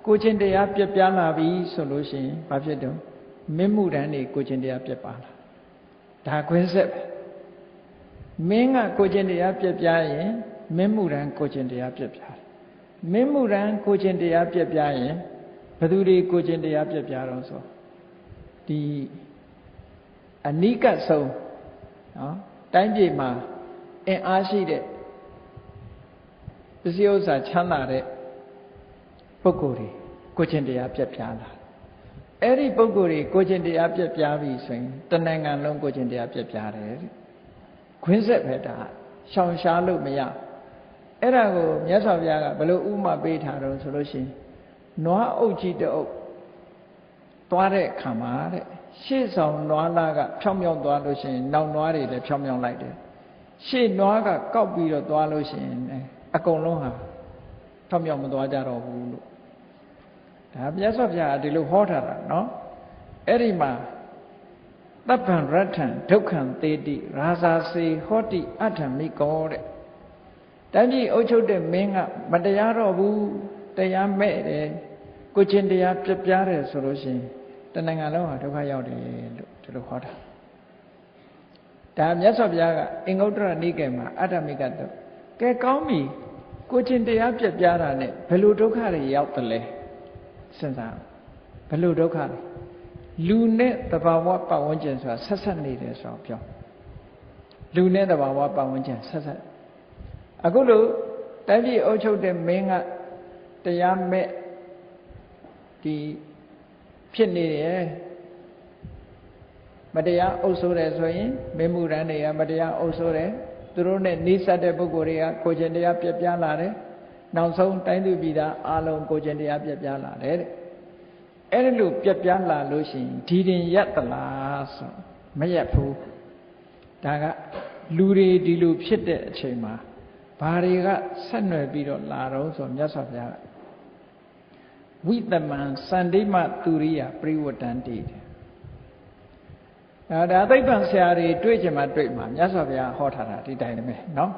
ကိုချင်းတရားပြက်ပြားလာပြီဆိုလို့ရှိရင်ဘာဖြစ်တော့မင်းမှုတန်းတွေကိုချင်းတရားပြက်ပါလာဒါခွင်းဆက်ပဲမင်းကကိုချင်းတရားပြက်ပြားရင်မင်းမှုတန်းကိုချင်းတရားပြက်ပြားမင်းမှုတန်းကိုချင်းတရားပြက်ပြားရင်ဘယ်သူတွေကိုချင်းတရားပြက်ပြားတော့ဆိုဒီအနိကဆုံးနော်တိုင်းပြည်မှာအင်အားရှိတဲ့ပစ္စည်းဥစ္စာချမ်းသာတဲ့ပုဂ္ဂိုလ်တွေကိုချင်းတရားပြက်ပြားလာအဲ့ဒီပုဂ္ဂိုလ်တွေကိုချင်းတရားပြက်ပြားပြီဆိုရင်တဏ္ဍာလုံးကိုချင်းတရားပြက်ပြားတယ်ခွင်းဆက်ပဲဒါရှောင်ရှားလို့မရအဲ့ဒါကိုမြတ်စွာဘုရားကဘယ်လိုဥပမာပေးထားတော့ဆိုလို့ရှိရင်နွားအုပ်ကြီးတအုပ်သွားတဲ့အခါမှာတဲ့ရှေ့ဆောင်နွားလားကဖြောင်းမြောင်းသွားလို့ရှိရင်နောက်နွားတွေလည်းဖြောင်းမြောင်းလိုက်တယ်ရှေ့နွားကကောက်ပြီးတော့သွားလို့ရှိရင်အကုန်လုံးဟာဖြောင်းမြောင်းမသွားကြတော့ဘူးလို့ဒါမြတ်စွာဘုရားကဒီလိုဟောထားတာနော်အဲ့ဒီမှာသဗ္ဗံရတ္ထံဒုက္ခံသေတိရာဇာစေဟောတိအဋ္ဌမိကောတဲ့တန်ကြီးအုပ်ချုပ်တဲ့မင်းကမတရားတော့ဘူးတရားမဲ့တယ်ကိုချင်းတရားပြပြားတယ်ဆိုလို့ရှိရင်တဏ္ဍာလုံးဟာဒုက္ခရောက်တယ်လို့ဒီလိုဟောတာဒါမြတ်စွာဘုရားကအင်္ဂုတ္တရနိကေမှာအဋ္ဌမိကတုကဲကောင်းပြီကိုချင်းတရားပြပြားတာနဲ့ဘယ်လိုဒုက္ခတွေရောက်တယ်လဲစဉ်းစားဘယ်လိုဒုက္ခလဲလူနဲ့တဘာဝပတ်ဝန်းကျင်ဆိုတာဆက်ဆက်နေတယ်ဆိုတော့ပြောလူနဲ့တဘာဝပတ်ဝန်းကျင်ဆက်ဆက်အခုလို့တိုင်းပြည်အုပ်ချုပ်တဲ့မင်းကတရားမဲ့ဒီဖြစ်နေတယ်မတရားအုပ်ဆိုးတယ်ဆိုရင်မင်းမှုရန်တွေကမတရားအုပ်ဆိုးတယ်သူတို့နဲ့နှိစက်တဲ့ပုဂ္ဂိုလ်တွေကကိုချင်းတရားပြပြလာတယ်နောက်ဆုံးတိုင်းသူပြည်သားအလုံးကိုချင်းတရားပြပြလာတယ်တဲ့အဲ့ဒီလိုပြပြလာလို့ရှိရင်ဒီတင်ရက်သလားဆိုမရက်ဘူးဒါကလူတွေဒီလိုဖြစ်တဲ့အချိန်မှာဘာတွေကဆက်နွယ်ပြီးတော့လာတော့ဆိုမြတ်စွာဘုရားဝိတမံစန္ဒိမသူရိယပရိဝတ္တန္တိဒါသိပ္ပံဆရာတွေတွေ့ကြမှာတွေ့မှာမြတ်စွာဘုရားဟောထားတာဒီတိုင်းပဲเนาะ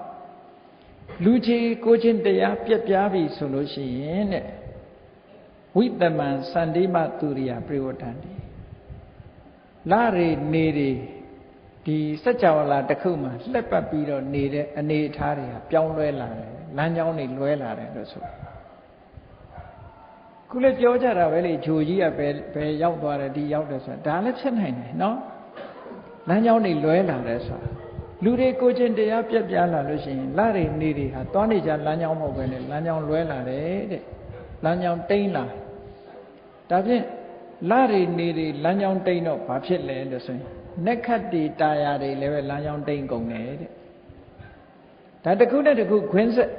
လူကြီးကိုချင်းတရားပြက်ပြားပြီဆိုလို့ရှိရင်တဲ့ဝိတမံစန္ဒိမသူရိယပရိဝတ္တန္တိလာရီနေရီဒီစัจ java လာတစ်ခုမှလှက်ပတ်ပြီးတော့နေတဲ့အနေအထားတွေကပြောင်းလဲလာတယ်လမ်းကြောင်းတွေလွဲလာတယ်လို့ဆိုခုလည်းပြောကြတာပဲလေဂျိုကြီးကဘယ်ရောက်သွားတယ်ဒီရောက်တယ်ဆိုတာဒါလည်းဖြစ်နိုင်တယ်နော်လမ်းကြောင်းတွေလွဲလာတယ်ဆိုတာလူတွေကိုချင်းတရားပြက်ပြားလာလို့ရှိရင်လာရီနေရီဟာသွားနေကြလမ်းကြောင်းမဟုတ်ပဲလေလမ်းကြောင်းလွဲလာတယ်တဲ့လမ်းကြောင်းတိမ့်လာဒါဖြင့်လာရီနေရီလမ်းကြောင်းတိမ့်တော့ဘာဖြစ်လဲလို့ဆိုရင်နက္ခတ်တီတာယာတွေလည်းပဲလမ်းကြောင်းတိမ့်ကုန်တယ်တဲ့ဒါတစ်ခုနဲ့တစ်ခုခွင်းဆက်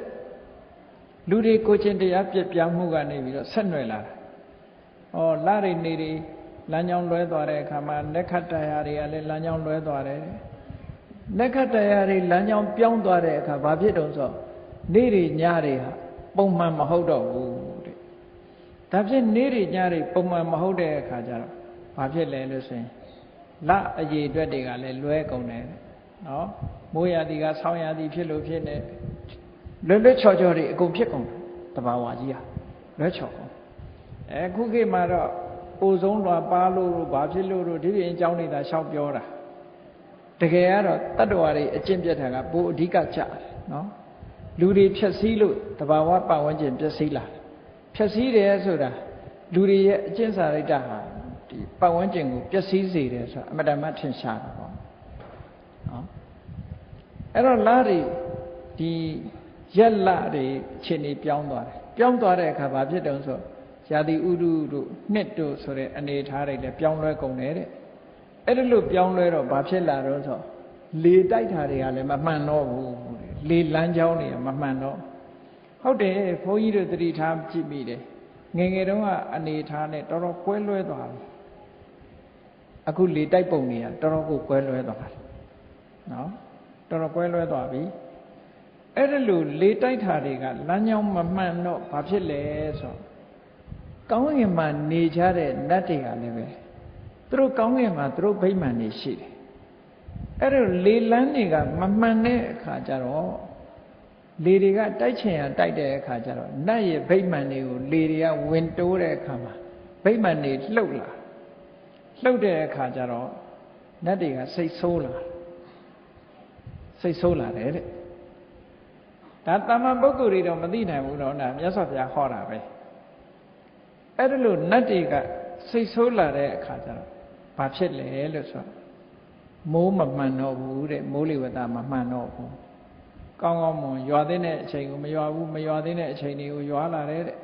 လူတွေကိုချင်းတရားပြက်ပြားမှုကနေပြီးတော့ဆက်နွယ်လာတာ။ဩလာရီနေရီလမ်းကြောင်းလွဲသွားတဲ့အခါမှာနက္ခတ်တာယာတွေကလည်းလမ်းကြောင်းလွဲသွားတယ်။နက္ခတ်တာယာတွေလမ်းကြောင်းပြောင်းသွားတဲ့အခါဘာဖြစ်တုံးဆိုနေရီညတွေဟာပုံမှန်မဟုတ်တော့ဘူးတဲ့။ဒါဖြင့်နေရီညတွေပုံမှန်မဟုတ်တဲ့အခါကျတော့ဘာဖြစ်လဲလို့ဆိုရင်လအရေအတွက်တွေကလည်းလွဲကုန်တယ်နော်မိုးရာသီကဆောင်းရာသီဖြစ်လို့ဖြစ်နေလွတ်ချော်ချော်တွေအကုန်ဖြစ်ကုန်တယ်တဘာဝကြီးဟာလွတ်ချော်ကုန်အခုခေတ်မှာတော့အိုဆုံးလွာပါလို့ဘာဖြစ်လို့ဒီပြင်အကြောင်းတွေသာရှောက်ပြောတာတကယ်ကတော့တတ္တဝါတွေအကျင့်ပြတ်တာကပိုအဓိကကြတယ်နော်လူတွေဖြည့်ဆည်းလို့တဘာဝပတ်ဝန်းကျင်ပျက်စီးလာဖြည့်ဆည်းတယ်ဆိုတာလူတွေရဲ့အကျင့်စာရိတ္တဟာဒီပတ်ဝန်းကျင်ကိုပျက်စီးစေတယ်ဆိုတာအမတန်မှထင်ရှားတာပေါ့နော်အဲ့တော့လာတွေဒီရက်လတွေခြေနေပြောင်းသွားတယ်ပြောင်းသွားတဲ့အခါဘာဖြစ်တုံးဆိုရာသီဥတုတို့နှစ်တို့ဆိုတဲ့အနေအထားတွေလည်းပြောင်းလဲကုန်တယ်တဲ့အဲ့ဒါလို့ပြောင်းလဲတော့ဘာဖြစ်လာတော့ဆိုလေတိုက်တာတွေကလည်းမမှန်တော့ဘူးလေလမ်းကြောင်းတွေကမမှန်တော့ဟုတ်တယ်ဘုန်းကြီးတို့သတိထားကြည့်မိတယ်ငယ်ငယ်တုန်းကအနေအထားနဲ့တော်တော်ကွဲလွဲသွားတယ်အခုလေတိုက်ပုံတွေကတော်တော်ကိုကွဲလွဲသွားတယ်နော်တော်တော်ကွဲလွဲသွားပြီအဲ့ဒါလို့လေတိုက်တာတွေကလမ်းကြောင်းမမှန်တော့ဘာဖြစ်လဲဆိုကောင်းကင်မှာနေကြတဲ့နတ်တွေကလည်းပဲသူတို့ကောင်းကင်မှာသူတို့ဗိမာန်တွေရှိတယ်အဲ့ဒါလေလမ်းတွေကမမှန်တဲ့အခါကျတော့ လေတွေကတိုက်ချင်ရတိုက်တဲ့အခါကျတော့နတ်ရဲ့ဗိမာန်တွေကိုလေတွေကဝင်တိုးတဲ့အခါမှာဗိမာန်တွေလှုပ်လာလှုပ်တဲ့အခါကျတော့နတ်တွေကစိတ်ဆိုးလာတယ်တဲ့ဒါတာမန်ပုဂ္ဂိုလ်တွေတော့မသိနိုင်ဘူးတော့ဒါမြတ်စွာဘုရားဟောတာပဲအဲ့ဒါလို့နတ်တွေကစိတ်ဆိုးလာတဲ့အခါကျတော့ဘာဖြစ်လဲလို့ဆိုတော့မိုးမမှန်တော့ဘူးတဲ့မိုးလေဝသမမှန်တော့ဘူးကောင်းကောင်းမွန်ရွာတဲ့အချိန်ကိုမရွာဘူးမရွာတဲ့အချိန်တွေကိုရွာလာတယ်တဲ့